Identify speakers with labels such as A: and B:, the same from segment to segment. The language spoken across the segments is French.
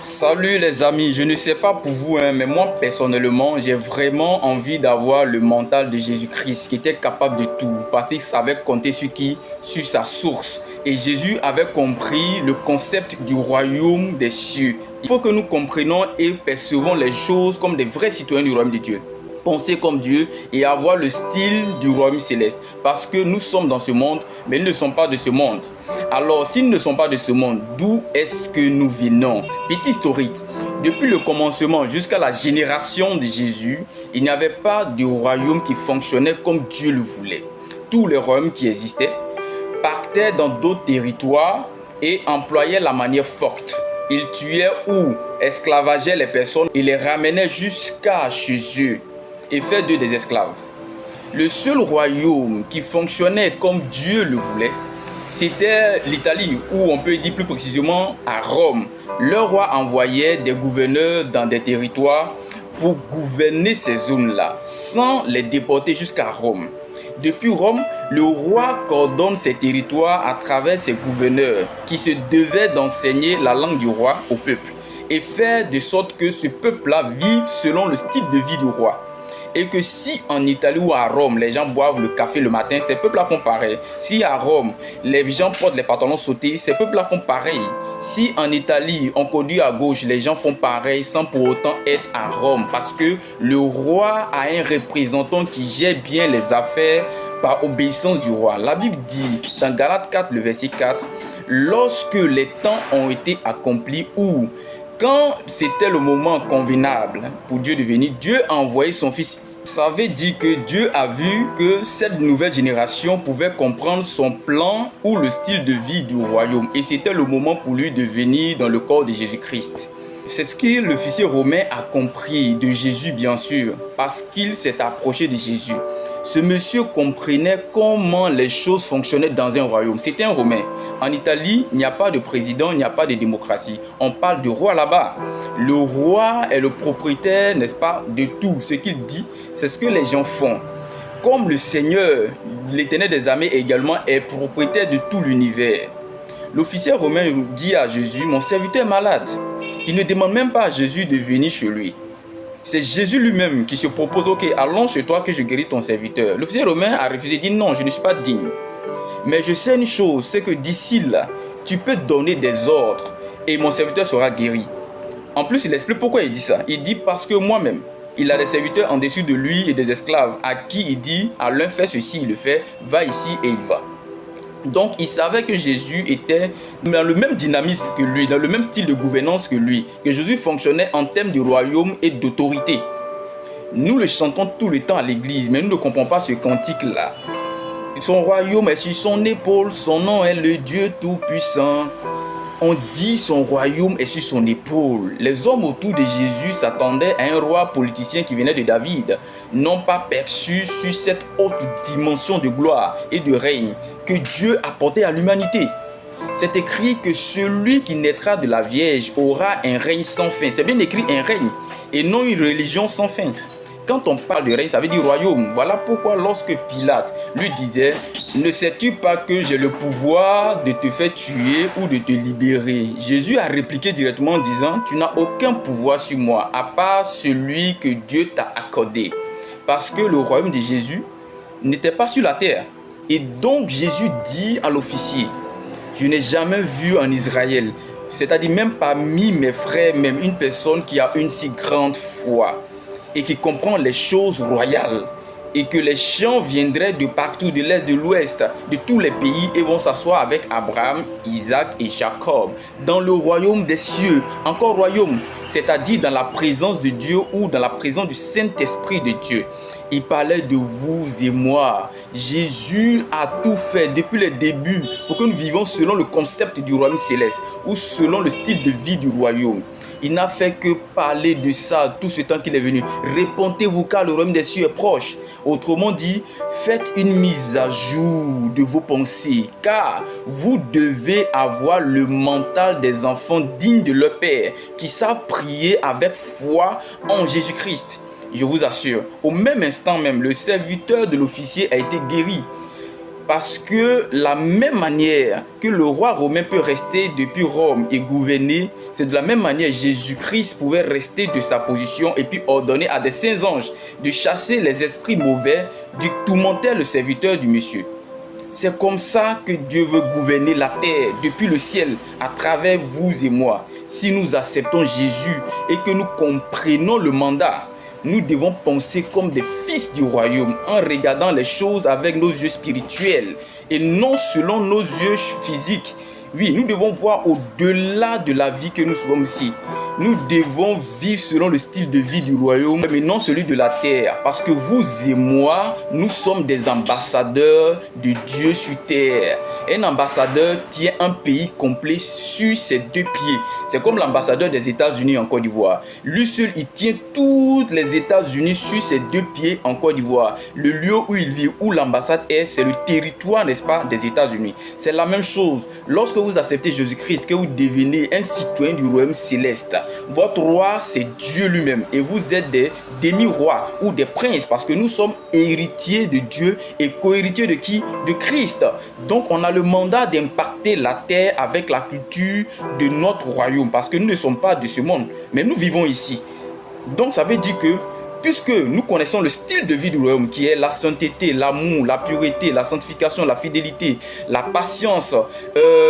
A: Salut les amis, je ne sais pas pour vous, mais moi personnellement, j'ai vraiment envie d'avoir le mental de Jésus-Christ qui était capable de tout parce qu'il savait compter sur qui? Sur sa source. Et Jésus avait compris le concept du royaume des cieux. Il faut que nous comprenions et percevons les choses comme des vrais citoyens du royaume de Dieu. Penser comme Dieu et avoir le style du royaume céleste. Parce que nous sommes dans ce monde, mais nous ne sommes pas de ce monde. Alors, s'ils ne sont pas de ce monde, d'où est-ce que nous venons? Petit historique. Depuis le commencement jusqu'à la génération de Jésus, il n'y avait pas de royaume qui fonctionnait comme Dieu le voulait. Tous les royaumes qui existaient partaient dans d'autres territoires et employaient la manière forte. Ils tuaient ou esclavageaient les personnes et les ramenaient jusqu'à chez eux et faire d'eux des esclaves. Le seul royaume qui fonctionnait comme Dieu le voulait, c'était l'Italie, ou on peut dire plus précisément à Rome. Le roi envoyait des gouverneurs dans des territoires pour gouverner ces zones-là, sans les déporter jusqu'à Rome. Depuis Rome, le roi coordonne ces territoires à travers ses gouverneurs qui se devaient d'enseigner la langue du roi au peuple et faire de sorte que ce peuple-là vive selon le style de vie du roi. Et que si en Italie ou à Rome, les gens boivent le café le matin, ces peuples-là font pareil. Si à Rome, les gens portent les pantalons sautés, ces peuples-là font pareil. Si en Italie, on conduit à gauche, les gens font pareil sans pour autant être à Rome. Parce que le roi a un représentant qui gère bien les affaires par obéissance du roi. La Bible dit dans Galates 4, le verset 4, « Lorsque les temps ont été accomplis ou quand c'était le moment convenable pour Dieu de venir, Dieu a envoyé son fils. » Ça veut dire que Dieu a vu que cette nouvelle génération pouvait comprendre son plan ou le style de vie du royaume. Et c'était le moment pour lui de venir dans le corps de Jésus-Christ. C'est ce que l'officier romain a compris de Jésus, bien sûr, parce qu'il s'est approché de Jésus. Ce monsieur comprenait comment les choses fonctionnaient dans un royaume. C'était un Romain. En Italie, il n'y a pas de président, il n'y a pas de démocratie. On parle de roi là-bas. Le roi est le propriétaire, n'est-ce pas, de tout. Ce qu'il dit, c'est ce que les gens font. Comme le Seigneur, l'Éternel des armées également, est propriétaire de tout l'univers. L'officier romain dit à Jésus, « Mon serviteur est malade. » Il ne demande même pas à Jésus de venir chez lui. C'est Jésus lui-même qui se propose, « Ok, allons chez toi que je guéris ton serviteur. » L'officier romain a refusé, dit, « Non, je ne suis pas digne. Mais je sais une chose, c'est que d'ici là, tu peux donner des ordres et mon serviteur sera guéri. » En plus, il explique pourquoi il dit ça. Il dit, « Parce que moi-même, il a des serviteurs en dessus de lui et des esclaves à qui il dit, à l'un fais ceci, il le fait, va ici et il va. » Donc, il savait que Jésus était dans le même dynamisme que lui, dans le même style de gouvernance que lui, que Jésus fonctionnait en termes de royaume et d'autorité. Nous le chantons tout le temps à l'église, mais nous ne comprenons pas ce cantique-là. Son royaume est sur son épaule, son nom est le Dieu Tout-Puissant. On dit son royaume est sur son épaule. Les hommes autour de Jésus s'attendaient à un roi politicien qui venait de David, non pas perçu sur cette haute dimension de gloire et de règne que Dieu a porté à l'humanité. C'est écrit que celui qui naîtra de la Vierge aura un règne sans fin. C'est bien écrit un règne et non une religion sans fin. Quand on parle de règne, ça veut dire royaume. Voilà pourquoi lorsque Pilate lui disait « Ne sais-tu pas que j'ai le pouvoir de te faire tuer ou de te libérer ?» Jésus a répliqué directement en disant « Tu n'as aucun pouvoir sur moi, à part celui que Dieu t'a accordé. » Parce que le royaume de Jésus n'était pas sur la terre. Et donc Jésus dit à l'officier « Je n'ai jamais vu en Israël, c'est-à-dire même parmi mes frères, même une personne qui a une si grande foi. » Et qui comprend les choses royales, et que les chiens viendraient de partout, de l'est, de l'ouest, de tous les pays, et vont s'asseoir avec Abraham, Isaac et Jacob, dans le royaume des cieux. Encore royaume, c'est-à-dire dans la présence de Dieu ou dans la présence du Saint-Esprit de Dieu. Il parlait de vous et moi. Jésus a tout fait depuis le début pour que nous vivions selon le concept du royaume céleste ou selon le style de vie du royaume. Il n'a fait que parler de ça tout ce temps qu'il est venu. Répentez-vous car le royaume des cieux est proche. Autrement dit, faites une mise à jour de vos pensées car vous devez avoir le mental des enfants dignes de leur Père qui savent prier avec foi en Jésus-Christ. Je vous assure, au même instant même, le serviteur de l'officier a été guéri. Parce que la même manière que le roi romain peut rester depuis Rome et gouverner, c'est de la même manière Jésus-Christ pouvait rester de sa position et puis ordonner à des saints anges de chasser les esprits mauvais, de tourmenter le serviteur du Monsieur. C'est comme ça que Dieu veut gouverner la terre depuis le ciel à travers vous et moi. Si nous acceptons Jésus et que nous comprenons le mandat, nous devons penser comme des fils du royaume en regardant les choses avec nos yeux spirituels et non selon nos yeux physiques. Oui, nous devons voir au-delà de la vie que nous sommes ici. Nous devons vivre selon le style de vie du royaume, mais non celui de la terre. Parce que vous et moi, nous sommes des ambassadeurs de Dieu sur terre. Un ambassadeur tient un pays complet sur ses deux pieds. C'est comme l'ambassadeur des États-Unis en Côte d'Ivoire. Lui seul, il tient tous les États-Unis sur ses deux pieds en Côte d'Ivoire. Le lieu où il vit, où l'ambassade est, c'est le territoire, n'est-ce pas, des États-Unis. C'est la même chose. Lorsque vous acceptez Jésus-Christ, que vous devenez un citoyen du royaume céleste, votre roi, c'est Dieu lui-même. Et vous êtes des demi-rois ou des princes parce que nous sommes héritiers de Dieu et co-héritiers de qui? De Christ. Donc, on a le mandat d'impacter la terre avec la culture de notre royaume parce que nous ne sommes pas de ce monde, mais nous vivons ici. Donc, ça veut dire que puisque nous connaissons le style de vie du royaume qui est la sainteté, l'amour, la pureté, la sanctification, la fidélité, la patience,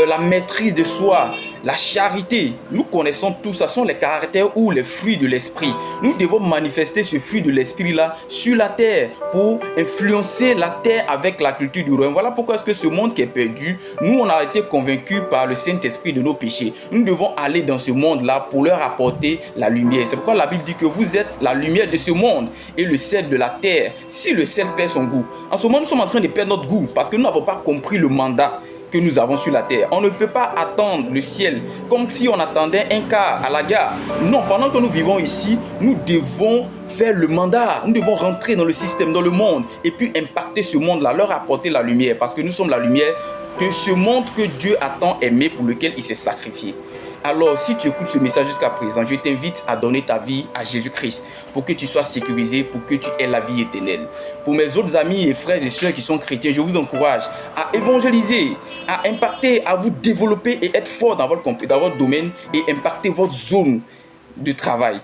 A: la maîtrise de soi, la charité, nous connaissons tout ça, sont les caractères ou les fruits de l'esprit. Nous devons manifester ce fruit de l'esprit-là sur la terre pour influencer la terre avec la culture du royaume. Voilà pourquoi est-ce que ce monde qui est perdu, nous on a été convaincus par le Saint-Esprit de nos péchés. Nous devons aller dans ce monde-là pour leur apporter la lumière. C'est pourquoi la Bible dit que vous êtes la lumière de ce monde et le sel de la terre. Si le sel perd son goût, en ce moment nous sommes en train de perdre notre goût parce que nous n'avons pas compris le mandat que nous avons sur la terre. On ne peut pas attendre le ciel comme si on attendait un car à la gare. Non, pendant que nous vivons ici, nous devons faire le mandat. Nous devons rentrer dans le système, dans le monde et puis impacter ce monde-là, leur apporter la lumière parce que nous sommes la lumière de ce monde que Dieu a tant aimé pour lequel il s'est sacrifié. Alors, si tu écoutes ce message jusqu'à présent, je t'invite à donner ta vie à Jésus-Christ pour que tu sois sécurisé, pour que tu aies la vie éternelle. Pour mes autres amis et frères et sœurs qui sont chrétiens, je vous encourage à évangéliser, à impacter, à vous développer et être fort dans votre domaine et impacter votre zone de travail.